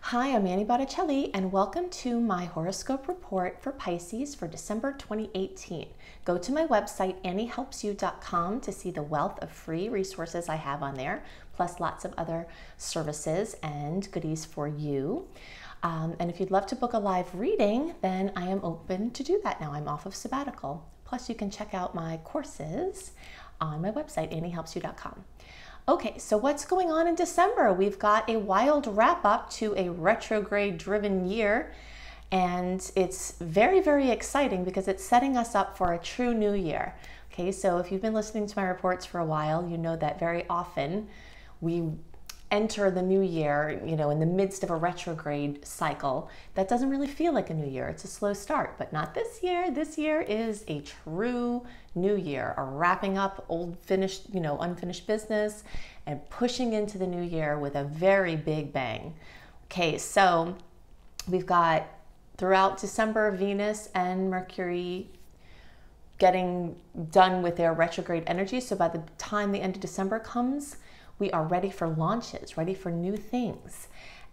Hi, I'm Annie Botticelli, and welcome to my horoscope report for Pisces for December 2018. Go to my website, anniehelpsyou.com, to see the wealth of free resources I have on there, plus lots of other services and goodies for you. And if you'd love to book a live reading, then I am open to do that now. I'm off of sabbatical. Plus, you can check out my courses on my website, anniehelpsyou.com. Okay, so what's going on in December? We've got a wild wrap up to a retrograde driven year, and it's very, very exciting because it's setting us up for a true new year. Okay, so if you've been listening to my reports for a while, you know that very often we enter the new year, in the midst of a retrograde cycle. That doesn't really feel like a new year. It's a slow start, but not this year. This year is a true new year, a wrapping up unfinished business and pushing into the new year with a very big bang. Okay, so we've got throughout December, Venus and Mercury getting done with their retrograde energy. So by the time the end of December comes, we are ready for launches, ready for new things.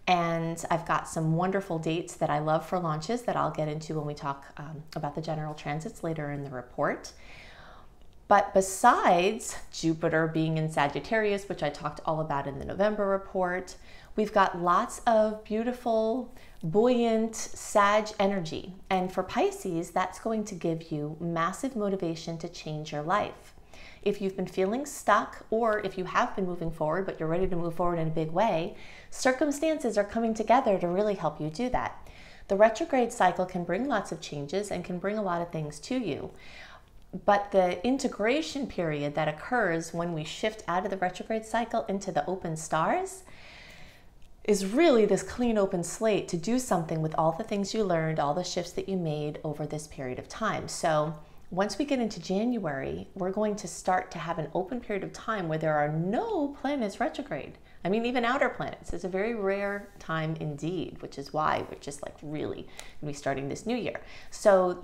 And I've got some wonderful dates that I love for launches that I'll get into when we talk about the general transits later in the report. But besides Jupiter being in Sagittarius, which I talked all about in the November report, we've got lots of beautiful, buoyant Sag energy. And for Pisces, that's going to give you massive motivation to change your life. If you've been feeling stuck, or if you have been moving forward, but you're ready to move forward in a big way, circumstances are coming together to really help you do that. The retrograde cycle can bring lots of changes and can bring a lot of things to you. But the integration period that occurs when we shift out of the retrograde cycle into the open stars is really this clean open slate to do something with all the things you learned, all the shifts that you made over this period of time. So once we get into January, we're going to start to have an open period of time where there are no planets retrograde. I mean, even outer planets. It's a very rare time indeed, which is why we're just really going to be starting this new year. So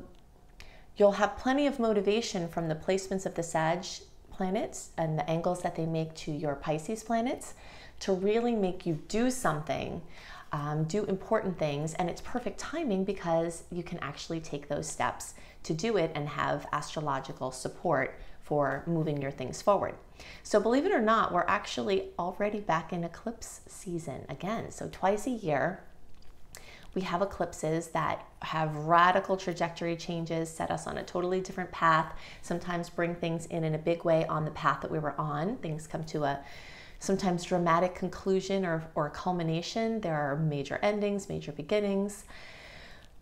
you'll have plenty of motivation from the placements of the Sag planets and the angles that they make to your Pisces planets to really make you do something, do important things, and it's perfect timing because you can actually take those steps to do it and have astrological support for moving your things forward. So believe it or not, we're actually already back in eclipse season again. So twice a year, we have eclipses that have radical trajectory changes, set us on a totally different path, sometimes bring things in a big way on the path that we were on. Things come to a sometimes dramatic conclusion or culmination. There are major endings, major beginnings.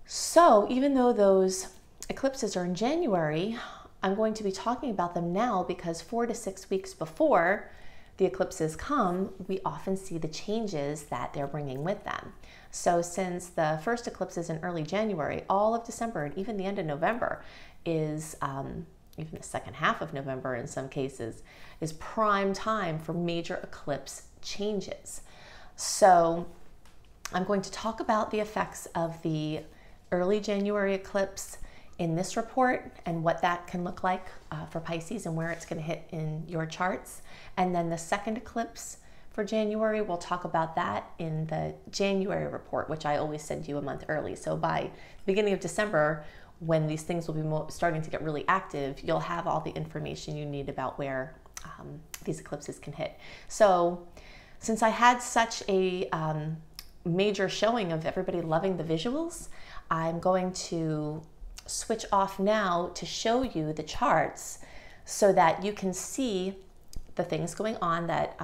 So even though those eclipses are in January, I'm going to be talking about them now because 4 to 6 weeks before the eclipses come, we often see the changes that they're bringing with them. So since the first eclipse is in early January, all of December and even the end of November is, even the second half of November in some cases, is prime time for major eclipse changes. So I'm going to talk about the effects of the early January eclipse in this report and what that can look like for Pisces and where it's going to hit in your charts. And then the second eclipse for January, we'll talk about that in the January report, which I always send you a month early. So by the beginning of December, when these things will be starting to get really active, you'll have all the information you need about where these eclipses can hit. So since I had such a major showing of everybody loving the visuals, I'm going to switch off now to show you the charts so that you can see the things going on that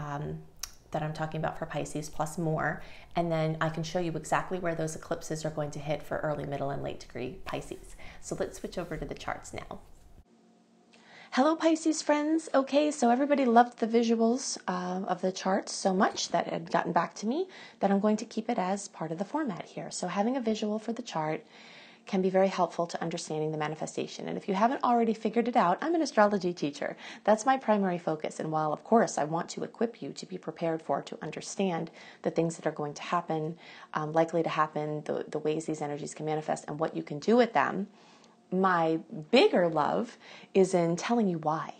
that I'm talking about for Pisces plus more, and then I can show you exactly where those eclipses are going to hit for early, middle, and late degree Pisces. So let's switch over to the charts now. Hello Pisces friends. Okay, so everybody loved the visuals of the charts so much that it had gotten back to me that I'm going to keep it as part of the format here. So having a visual for the chart can be very helpful to understanding the manifestation. And if you haven't already figured it out, I'm an astrology teacher. That's my primary focus. And while, of course, I want to equip you to be prepared for, to understand the things that are going to happen, likely to happen, the ways these energies can manifest, and what you can do with them, my bigger love is in telling you why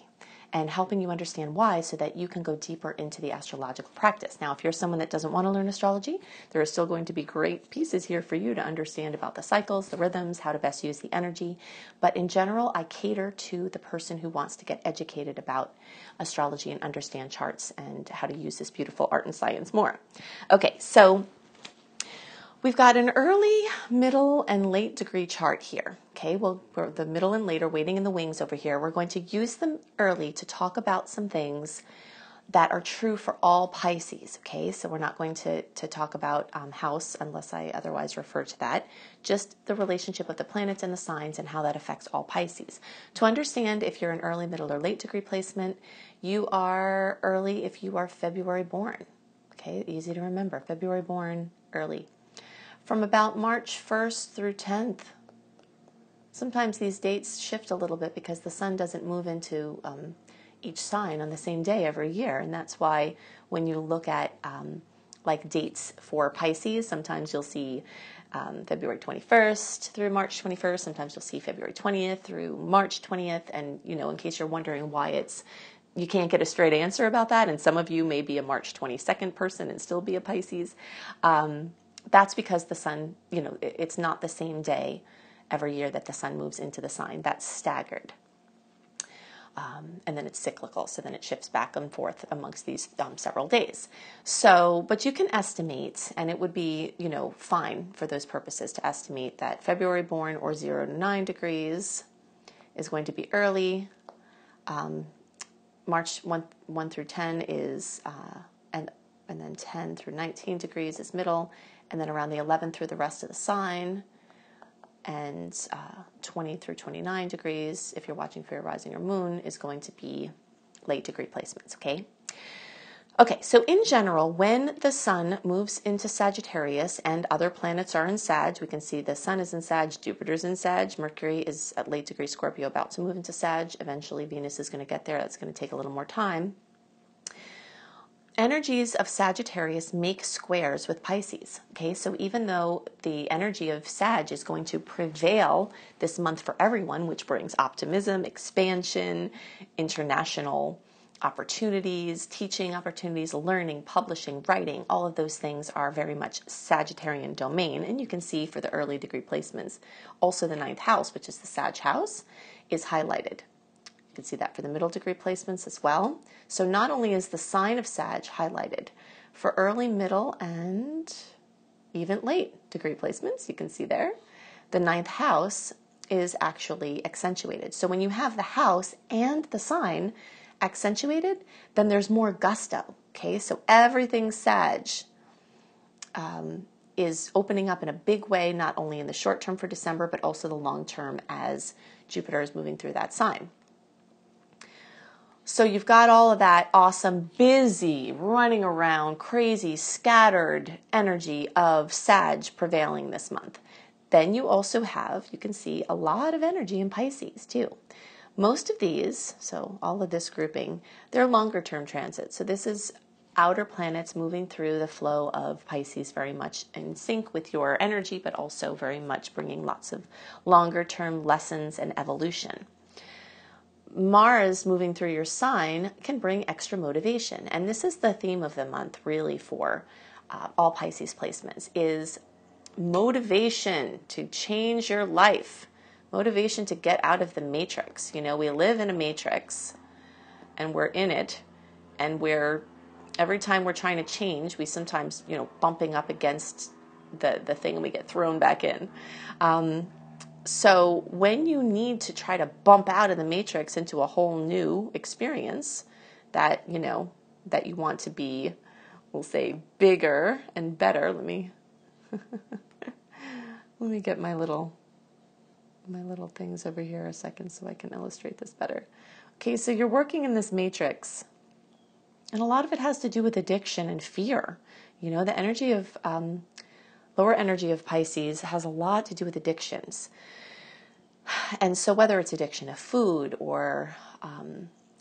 and helping you understand why so that you can go deeper into the astrological practice. Now, if you're someone that doesn't want to learn astrology, there are still going to be great pieces here for you to understand about the cycles, the rhythms, how to best use the energy. But in general, I cater to the person who wants to get educated about astrology and understand charts and how to use this beautiful art and science more. Okay, so we've got an early, middle, and late degree chart here. Okay, well, we're the middle and late are waiting in the wings over here. We're going to use them early to talk about some things that are true for all Pisces. Okay, so we're not going to talk about house unless I otherwise refer to that. Just the relationship of the planets and the signs and how that affects all Pisces. To understand if you're an early, middle, or late degree placement, you are early if you are February born. Okay, easy to remember. February born, early. From about March 1st through 10th. Sometimes these dates shift a little bit because the sun doesn't move into each sign on the same day every year. And that's why when you look at like dates for Pisces, sometimes you'll see February 21st through March 21st. Sometimes you'll see February 20th through March 20th. And, you know, in case you're wondering why you can't get a straight answer about that, and some of you may be a March 22nd person and still be a Pisces, that's because the sun, you know, it's not the same day every year that the sun moves into the sign. That's staggered. And then it's cyclical, so then it shifts back and forth amongst these several days. So, but you can estimate, and it would be, you know, fine for those purposes to estimate that February born or 0 to 9 degrees is going to be early. March 1 through 10 is, and then 10 through 19 degrees is middle, and then around the 11th through the rest of the sign, and 20 through 29 degrees, if you're watching for your rising or moon, is going to be late degree placements, okay? Okay, so in general, when the sun moves into Sagittarius and other planets are in Sag, we can see the sun is in Sag, Jupiter's in Sag, Mercury is at late degree Scorpio about to move into Sag. Eventually Venus is going to get there. That's going to take a little more time. Energies of Sagittarius make squares with Pisces, okay? So even though the energy of Sag is going to prevail this month for everyone, which brings optimism, expansion, international opportunities, teaching opportunities, learning, publishing, writing, all of those things are very much Sagittarian domain. And you can see for the early degree placements, also the 9th house, which is the Sag house, is highlighted. You can see that for the middle degree placements as well. So not only is the sign of Sag highlighted, for early, middle, and even late degree placements, you can see there, the 9th house is actually accentuated. So when you have the house and the sign accentuated, then there's more gusto, okay? So everything Sag is opening up in a big way, not only in the short term for December, but also the long term as Jupiter is moving through that sign. So you've got all of that awesome, busy, running around, crazy, scattered energy of Sag prevailing this month. Then you also have, you can see, a lot of energy in Pisces too. Most of these, so all of this grouping, they're longer term transits. So this is outer planets moving through the flow of Pisces, very much in sync with your energy, but also very much bringing lots of longer term lessons and evolution. Mars moving through your sign can bring extra motivation. And this is the theme of the month really for all Pisces placements, is motivation to change your life, motivation to get out of the matrix. You know, we live in a matrix and we're in it, and every time we're trying to change, we sometimes, you know, bumping up against the thing and we get thrown back in. So when you need to try to bump out of the matrix into a whole new experience that, you know, that you want to be, we'll say, bigger and better. Let me get my little things over here a second so I can illustrate this better. Okay, so you're working in this matrix, and a lot of it has to do with addiction and fear. You know, the energy of lower energy of Pisces has a lot to do with addictions. And so whether it's addiction of food or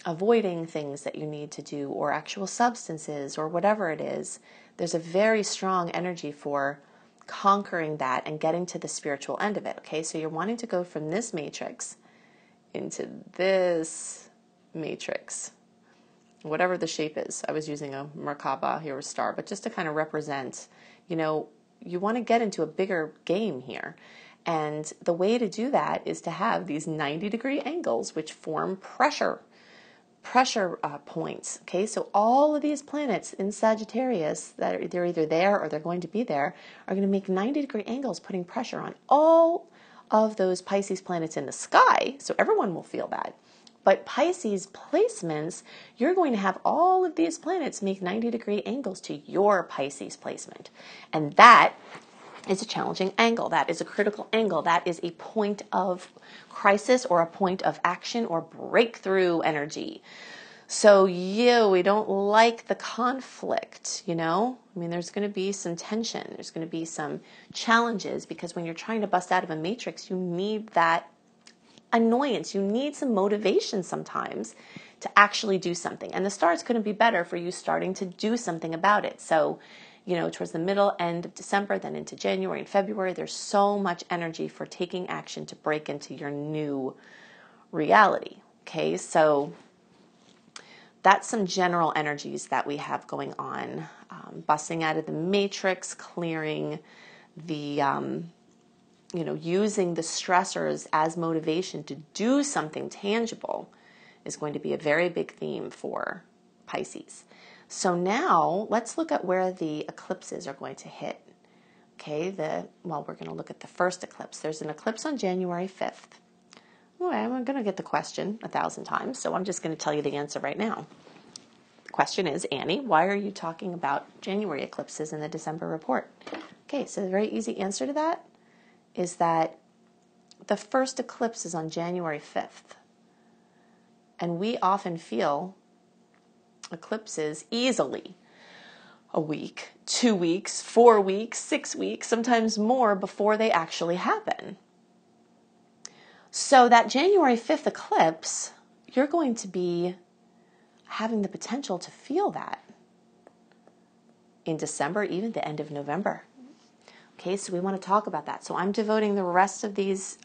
avoiding things that you need to do, or actual substances or whatever it is, there's a very strong energy for conquering that and getting to the spiritual end of it. Okay, so you're wanting to go from this matrix into this matrix, whatever the shape is. I was using a Merkaba here, a star, but just to kind of represent, you know, you want to get into a bigger game here. And the way to do that is to have these 90-degree angles, which form pressure points. Okay, so all of these planets in Sagittarius that they're either there or they're going to be there are going to make 90-degree angles, putting pressure on all of those Pisces planets in the sky. So everyone will feel that. But Pisces placements, you're going to have all of these planets make 90-degree angles to your Pisces placement. And that is a challenging angle. That is a critical angle. That is a point of crisis or a point of action or breakthrough energy. So we don't like the conflict, you know? I mean, there's going to be some tension. There's going to be some challenges, because when you're trying to bust out of a matrix, you need that annoyance. You need some motivation sometimes to actually do something. And the stars couldn't be better for you starting to do something about it. So, you know, towards the middle, end of December, then into January and February, there's so much energy for taking action to break into your new reality. Okay, so that's some general energies that we have going on. Busting out of the matrix, clearing the, using the stressors as motivation to do something tangible is going to be a very big theme for Pisces. So now let's look at where the eclipses are going to hit. Okay, we're going to look at the first eclipse. There's an eclipse on January 5th. Well, I'm going to get the question 1,000 times, so I'm just going to tell you the answer right now. The question is, Annie, why are you talking about January eclipses in the December report? Okay, so the very easy answer to that is that the first eclipse is on January 5th. And we often feel eclipses easily a week, 2 weeks, 4 weeks, 6 weeks, sometimes more before they actually happen. So that January 5th eclipse, you're going to be having the potential to feel that in December, even the end of November. Okay, so we want to talk about that. So I'm devoting the rest of these,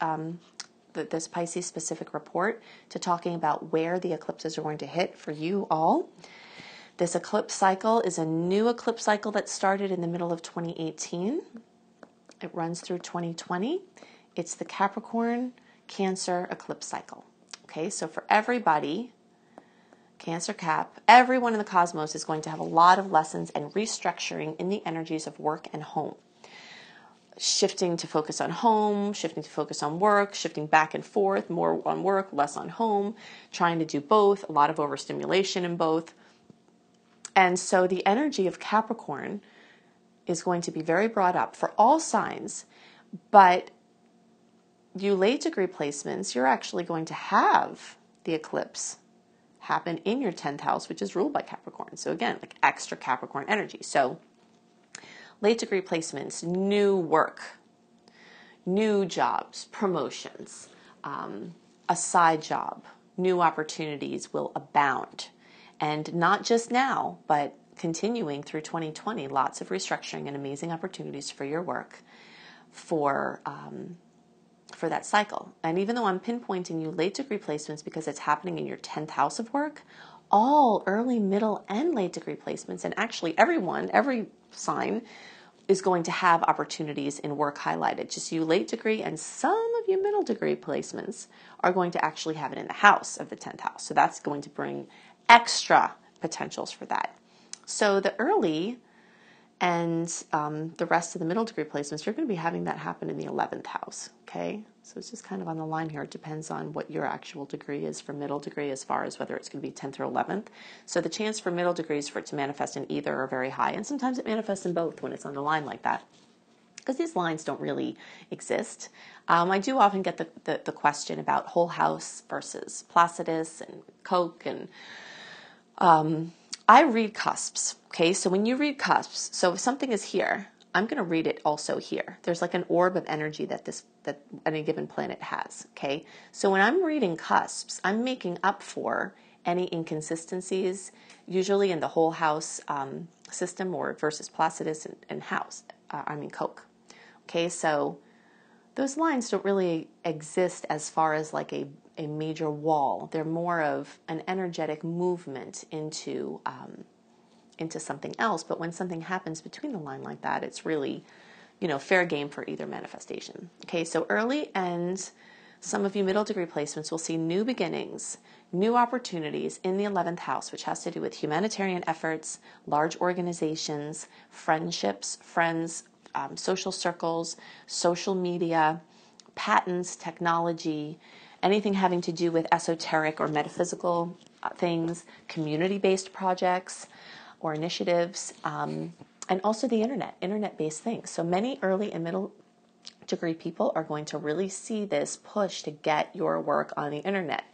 this Pisces specific report to talking about where the eclipses are going to hit for you all. This eclipse cycle is a new eclipse cycle that started in the middle of 2018. It runs through 2020. It's the Capricorn Cancer eclipse cycle. Okay, so for everybody, Cancer Cap, everyone in the cosmos is going to have a lot of lessons and restructuring in the energies of work and home. Shifting to focus on home, shifting to focus on work, shifting back and forth, more on work, less on home, trying to do both, a lot of overstimulation in both. And so the energy of Capricorn is going to be very brought up for all signs, but you late degree placements, you're actually going to have the eclipse happen in your 10th house, which is ruled by Capricorn. So again, like extra Capricorn energy. So late degree placements, new work, new jobs, promotions, a side job, new opportunities will abound. And not just now, but continuing through 2020, lots of restructuring and amazing opportunities for your work for that cycle. And even though I'm pinpointing you late degree placements because it's happening in your 10th house of work, all early, middle, and late degree placements, and actually every sign is going to have opportunities in work highlighted. Just you late degree and some of you middle degree placements are going to actually have it in the house of the 10th house. So that's going to bring extra potentials for that. So the early and the rest of the middle degree placements, you're going to be having that happen in the 11th house, okay? So it's just kind of on the line here. It depends on what your actual degree is for middle degree as far as whether it's going to be 10th or 11th. So the chance for middle degrees for it to manifest in either are very high, and sometimes it manifests in both when it's on the line like that, because these lines don't really exist. I do often get the question about whole house versus Placidus and Coke, and I read cusps, okay? So when you read cusps, so if something is here, I'm going to read it also here. There's like an orb of energy that any given planet has, okay? So when I'm reading cusps, I'm making up for any inconsistencies, usually in the whole house system or versus Placidus and Coke. Okay, so those lines don't really exist as far as like a a major wall. They're more of an energetic movement into something else. But when something happens between the line like that, it's really, fair game for either manifestation. Okay, so early and some of you middle degree placements will see new beginnings, new opportunities in the 11th house, which has to do with humanitarian efforts, large organizations, friendships, friends, social circles, social media, patents, technology, anything having to do with esoteric or metaphysical things, community-based projects or initiatives, and also the internet-based things. So many early and middle degree people are going to really see this push to get your work on the internet.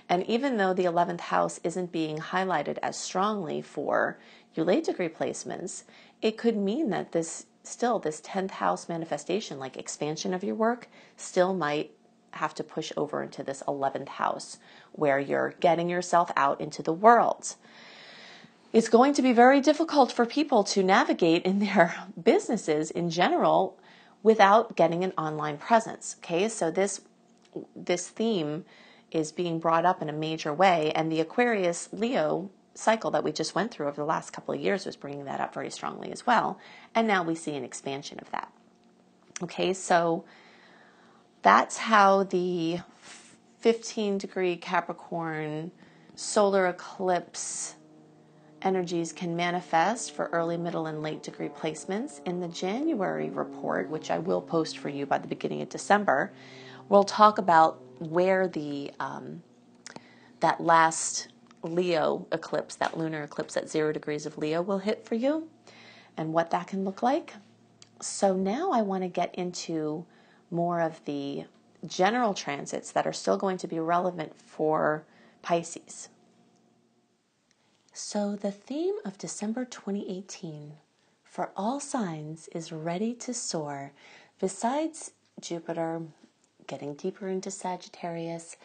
And even though the 11th house isn't being highlighted as strongly for your late degree placements, it could mean that this 10th house manifestation, like expansion of your work, still might have to push over into this 11th house where you're getting yourself out into the world. It's going to be very difficult for people to navigate in their businesses in general without getting an online presence. Okay, so this theme is being brought up in a major way, and the Aquarius Leo cycle that we just went through over the last couple of years was bringing that up very strongly as well, and now we see an expansion of that. Okay, so that's how the 15-degree Capricorn solar eclipse energies can manifest for early, middle, and late degree placements. In the January report, which I will post for you by the beginning of December, we'll talk about where that last Leo eclipse, that lunar eclipse at 0 degrees of Leo will hit for you and what that can look like. So now I want to get into more of the general transits that are still going to be relevant for Pisces. So the theme of December 2018 for all signs is ready to soar. Besides Jupiter getting deeper into Sagittarius,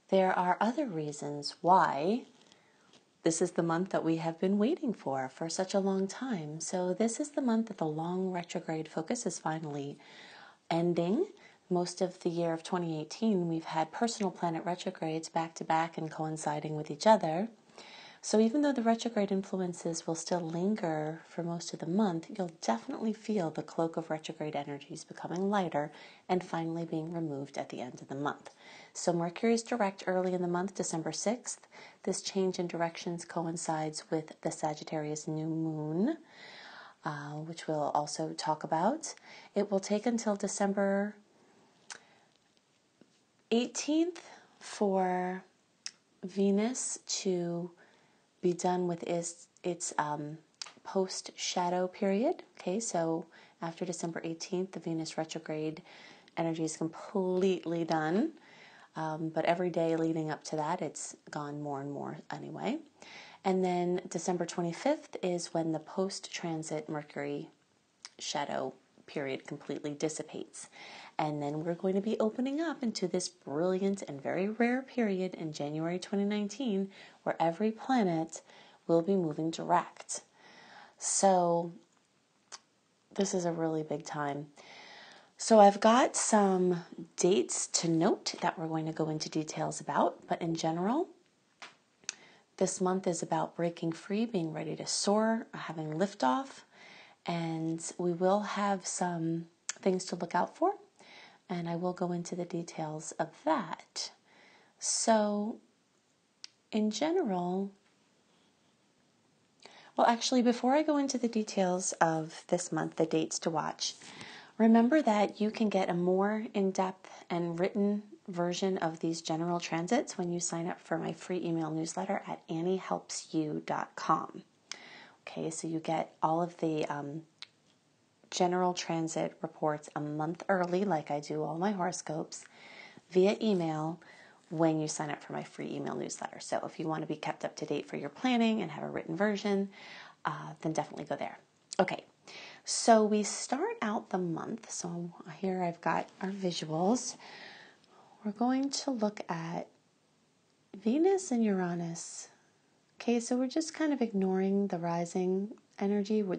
there are other reasons why this is the month that we have been waiting for such a long time. So this is the month that the long retrograde focus is finally ending. Most of the year of 2018, we've had personal planet retrogrades back to back and coinciding with each other. So even though the retrograde influences will still linger for most of the month, you'll definitely feel the cloak of retrograde energies becoming lighter and finally being removed at the end of the month. So Mercury is direct early in the month, December 6th. This change in directions coincides with the Sagittarius new moon, which we'll also talk about. It will take until December 18th for Venus to be done with its post-shadow period. Okay, so after December 18th, the Venus retrograde energy is completely done. But every day leading up to that, it's gone more and more anyway. And then December 25th is when the post-transit Mercury shadow period completely dissipates. And then we're going to be opening up into this brilliant and very rare period in January 2019 where every planet will be moving direct. So this is a really big time. So I've got some dates to note that we're going to go into details about, but in general, this month is about breaking free, being ready to soar, having liftoff, and we will have some things to look out for, and I will go into the details of that. So in general, well, actually, before I go into the details of this month, the dates to watch, remember that you can get a more in-depth and written version of these general transits when you sign up for my free email newsletter at anniehelpsyou.com. Okay, so you get all of the general transit reports a month early, like I do all my horoscopes, via email when you sign up for my free email newsletter. So if you want to be kept up to date for your planning and have a written version, then definitely go there. Okay, so we start out the month. So here I've got our visuals. We're going to look at Venus and Uranus. Okay, so we're just kind of ignoring the rising energy. We're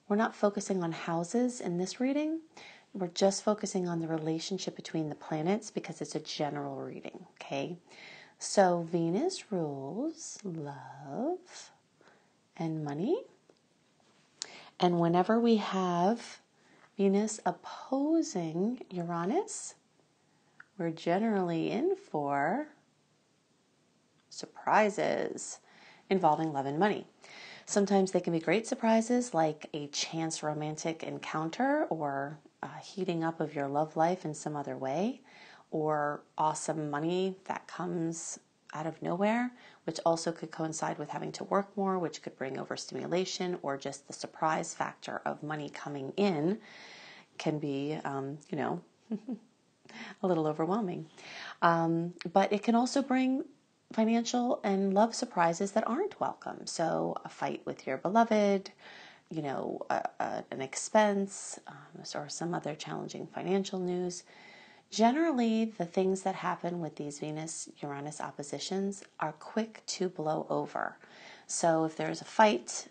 not focusing on houses in this reading, we're just focusing on the relationship between the planets because it's a general reading, okay? So Venus rules love and money. And whenever we have Venus opposing Uranus, we're generally in for surprises involving love and money. Sometimes they can be great surprises, like a chance romantic encounter or a heating up of your love life in some other way, or awesome money that comes out of nowhere, which also could coincide with having to work more, which could bring overstimulation, or just the surprise factor of money coming in can be, a little overwhelming. But it can also bring financial and love surprises that aren't welcome. So a fight with your beloved, an expense, or some other challenging financial news. Generally, the things that happen with these Venus-Uranus oppositions are quick to blow over. So if there's a fight,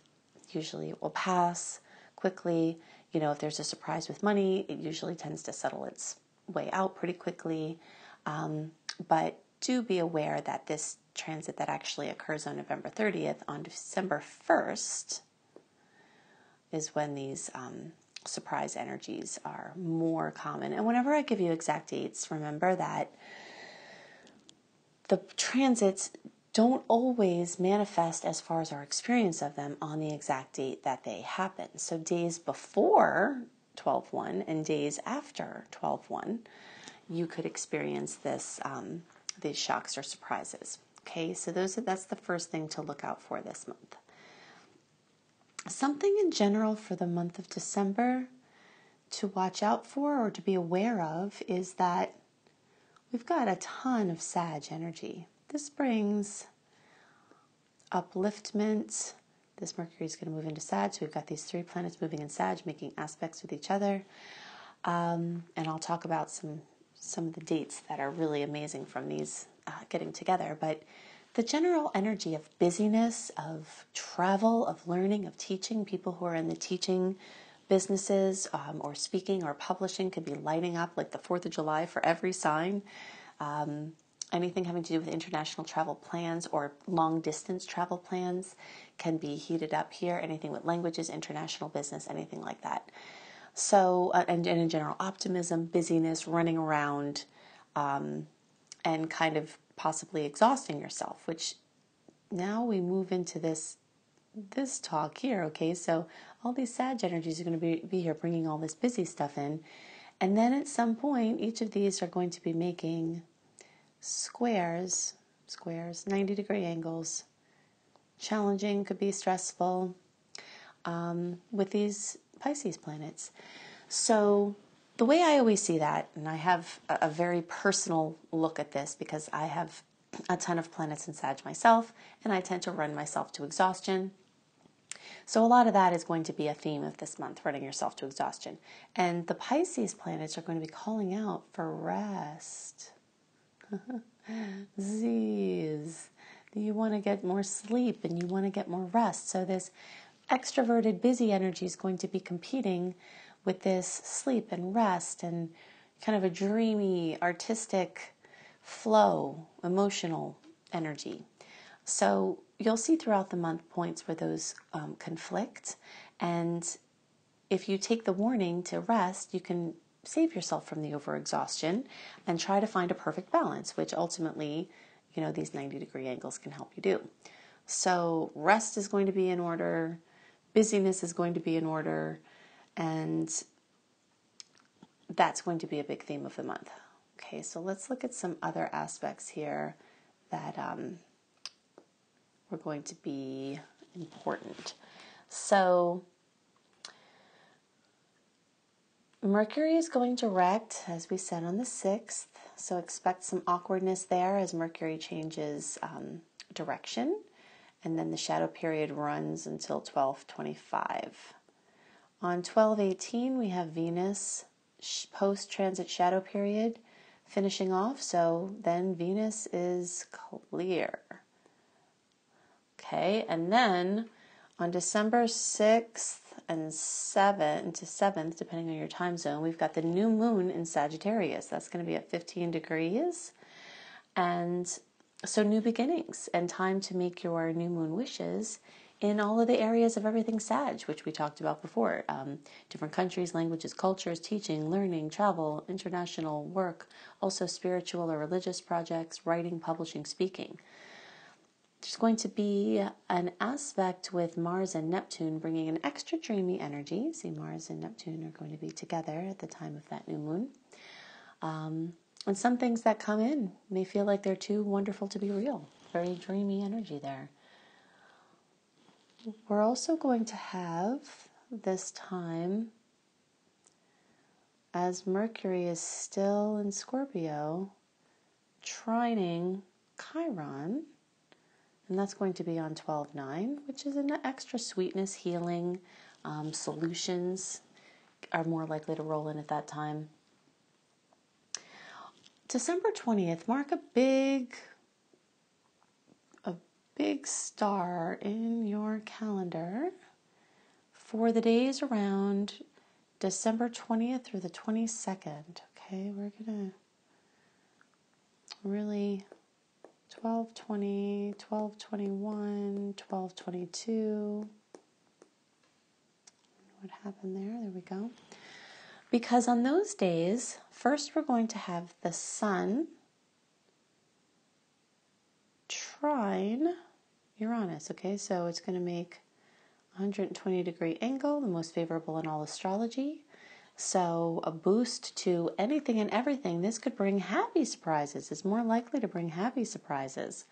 usually it will pass quickly. If there's a surprise with money, it usually tends to settle its way out pretty quickly. But do be aware that this transit that actually occurs on November 30th, on December 1st, is when these surprise energies are more common. And whenever I give you exact dates, remember that the transits don't always manifest as far as our experience of them on the exact date that they happen. So days before 12/1 and days after 12/1, you could experience these shocks or surprises. Okay, so that's the first thing to look out for this month. Something in general for the month of December to watch out for or to be aware of is that we've got a ton of Sag energy. This brings upliftment. This Mercury is going to move into Sag. So we've got these 3 planets moving in Sag, making aspects with each other. And I'll talk about some of the dates that are really amazing from these getting together. But the general energy of busyness, of travel, of learning, of teaching, people who are in the teaching businesses or speaking or publishing could be lighting up like the 4th of July for every sign. Anything having to do with international travel plans or long distance travel plans can be heated up here. Anything with languages, international business, anything like that. So, and in general, optimism, busyness, running around, and kind of possibly exhausting yourself, which now we move into this talk here, okay? So all these Sag energies are going to be here bringing all this busy stuff in. And then at some point, each of these are going to be making squares, 90-degree angles. Challenging, could be stressful, with these Pisces planets. So the way I always see that, and I have a very personal look at this because I have a ton of planets in Sag myself, and I tend to run myself to exhaustion. So a lot of that is going to be a theme of this month, running yourself to exhaustion. And the Pisces planets are going to be calling out for rest. Z's. You want to get more sleep and you want to get more rest. So this extroverted, busy energy is going to be competing with this sleep and rest and kind of a dreamy, artistic flow, emotional energy. So you'll see throughout the month points where those conflict. And if you take the warning to rest, you can save yourself from the overexhaustion and try to find a perfect balance, which ultimately, these 90-degree angles can help you do. So rest is going to be in order, busyness is going to be in order, and that's going to be a big theme of the month. Okay, so let's look at some other aspects here that were going to be important. So Mercury is going direct, as we said, on the 6th, so expect some awkwardness there as Mercury changes direction, and then the shadow period runs until 12:25. On 12:18, we have Venus post-transit shadow period finishing off, so then Venus is clear. Okay, and then on December 6th and 7th, depending on your time zone, we've got the new moon in Sagittarius. That's going to be at 15 degrees. And so new beginnings and time to make your new moon wishes in all of the areas of everything Sag, which we talked about before. Different countries, languages, cultures, teaching, learning, travel, international work, also spiritual or religious projects, writing, publishing, speaking. There's going to be an aspect with Mars and Neptune bringing an extra dreamy energy. See, Mars and Neptune are going to be together at the time of that new moon. And some things that come in may feel like they're too wonderful to be real. Very dreamy energy there. We're also going to have this time, as Mercury is still in Scorpio, trining Chiron. And that's going to be on 12/9, which is an extra sweetness, healing, solutions are more likely to roll in at that time. December 20th, mark a big star in your calendar for the days around December 20th through the 22nd. Okay, we're going to really 12/20, 12/21, 12/22. What happened there? There we go. Because on those days, first we're going to have the Sun trine Uranus. Okay, so it's going to make a 120-degree angle, the most favorable in all astrology. So a boost to anything and everything. This could bring happy surprises. It's more likely to bring happy surprises.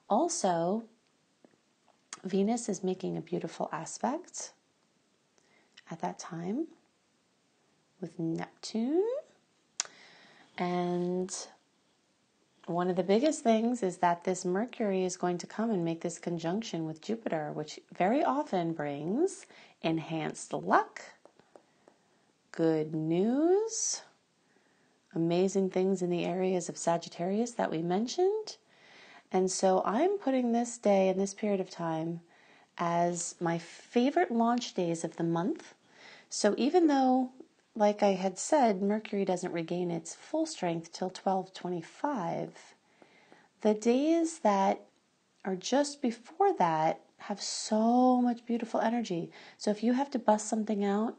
Also, Venus is making a beautiful aspect at that time with Neptune. And one of the biggest things is that this Mercury is going to come and make this conjunction with Jupiter, which very often brings enhanced luck, good news, amazing things in the areas of Sagittarius that we mentioned. And so I'm putting this day and this period of time as my favorite launch days of the month. So even though, like I had said, Mercury doesn't regain its full strength till 12/25, the days that are just before that have so much beautiful energy. So if you have to bust something out,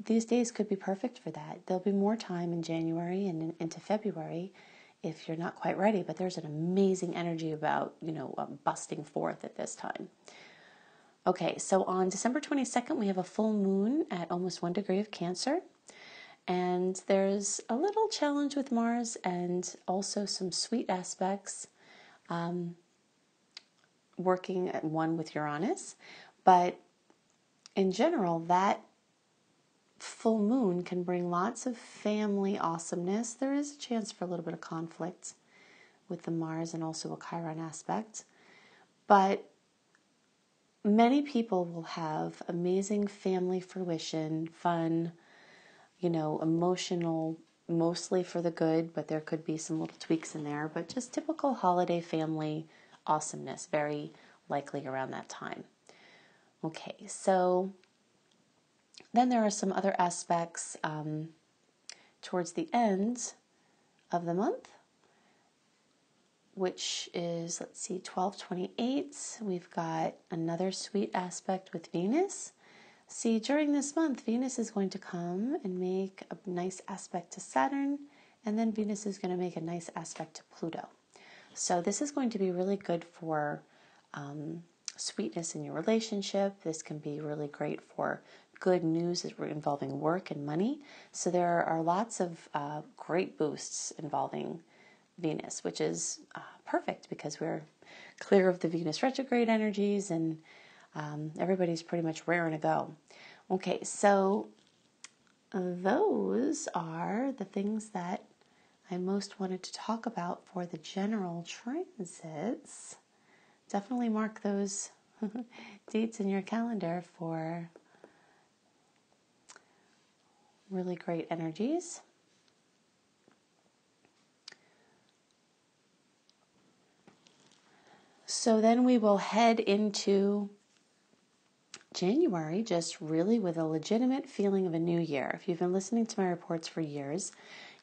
these days could be perfect for that. There'll be more time in January and into February if you're not quite ready, but there's an amazing energy about, busting forth at this time. Okay, so on December 22nd, we have a full moon at almost 1 degree of Cancer. And there's a little challenge with Mars and also some sweet aspects working at one with Uranus. But in general, that full moon can bring lots of family awesomeness. There is a chance for a little bit of conflict with the Mars and also a Chiron aspect. But many people will have amazing family fruition, fun, emotional, mostly for the good, but there could be some little tweaks in there. But just typical holiday family awesomeness, very likely around that time. Okay, so then there are some other aspects towards the end of the month, which is, 12/28. We've got another sweet aspect with Venus. See, during this month, Venus is going to come and make a nice aspect to Saturn, and then Venus is going to make a nice aspect to Pluto. So this is going to be really good for sweetness in your relationship. This can be really great for good news involving work and money. So there are lots of great boosts involving Venus, which is perfect because we're clear of the Venus retrograde energies and everybody's pretty much raring to go. Okay, so those are the things that I most wanted to talk about for the general transits. Definitely mark those dates in your calendar for really great energies. So then we will head into January, just really with a legitimate feeling of a new year. If you've been listening to my reports for years,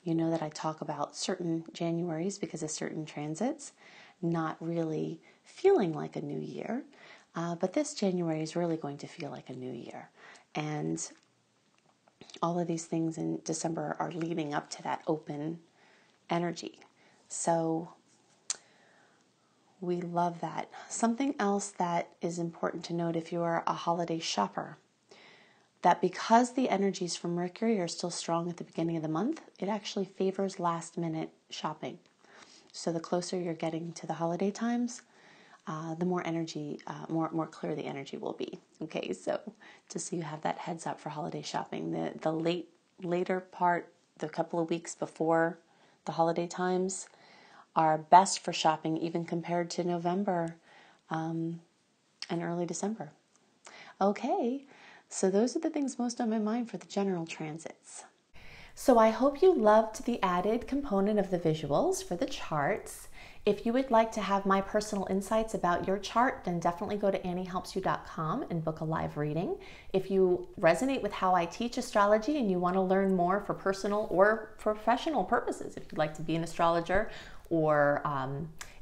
you know that I talk about certain Januaries because of certain transits not really feeling like a new year. But this January is really going to feel like a new year. And all of these things in December are leading up to that open energy. So we love that. Something else that is important to note if you are a holiday shopper, that because the energies from Mercury are still strong at the beginning of the month, it actually favors last minute shopping. So the closer you're getting to the holiday times, the more energy, more clear the energy will be. Okay, so just so you have that heads up for holiday shopping, the later part, the couple of weeks before the holiday times, are best for shopping, even compared to November and early December. Okay, so those are the things most on my mind for the general transits. So I hope you loved the added component of the visuals for the charts. If you would like to have my personal insights about your chart, then definitely go to anniehelpsyou.com and book a live reading. If you resonate with how I teach astrology and you want to learn more for personal or professional purposes, if you'd like to be an astrologer or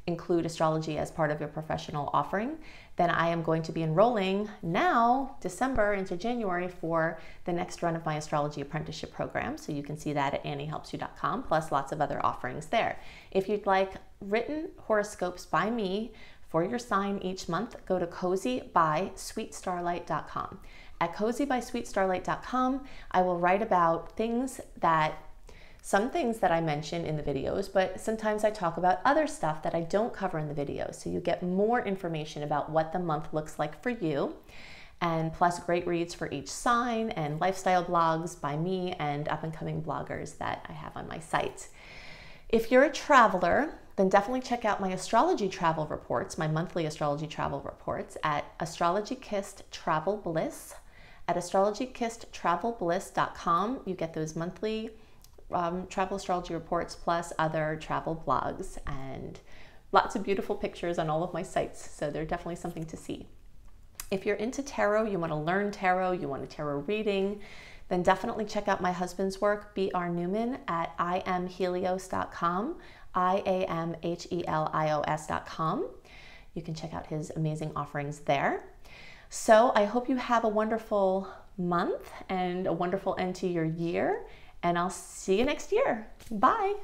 include astrology as part of your professional offering, then I am going to be enrolling now, December into January, for the next run of my astrology apprenticeship program. So you can see that at anniehelpsyou.com, plus lots of other offerings there. If you'd like written horoscopes by me for your sign each month, go to cozybysweetstarlight.com. At cozybysweetstarlight.com, I will write about some things that I mention in the videos, but sometimes I talk about other stuff that I don't cover in the videos. So you get more information about what the month looks like for you, and plus great reads for each sign and lifestyle blogs by me and up-and-coming bloggers that I have on my site. If you're a traveler, then definitely check out my astrology travel reports, my monthly astrology travel reports at Astrology Kissed Travel Bliss. At astrologykissedtravelbliss.com, you get those monthly travel astrology reports plus other travel blogs and lots of beautiful pictures on all of my sites. So they're definitely something to see. If you're into tarot, you want to learn tarot, you want a tarot reading, then definitely check out my husband's work, B.R. Newman, at iamhelios.com, iamhelios.com. You can check out his amazing offerings there. So I hope you have a wonderful month and a wonderful end to your year, and I'll see you next year. Bye.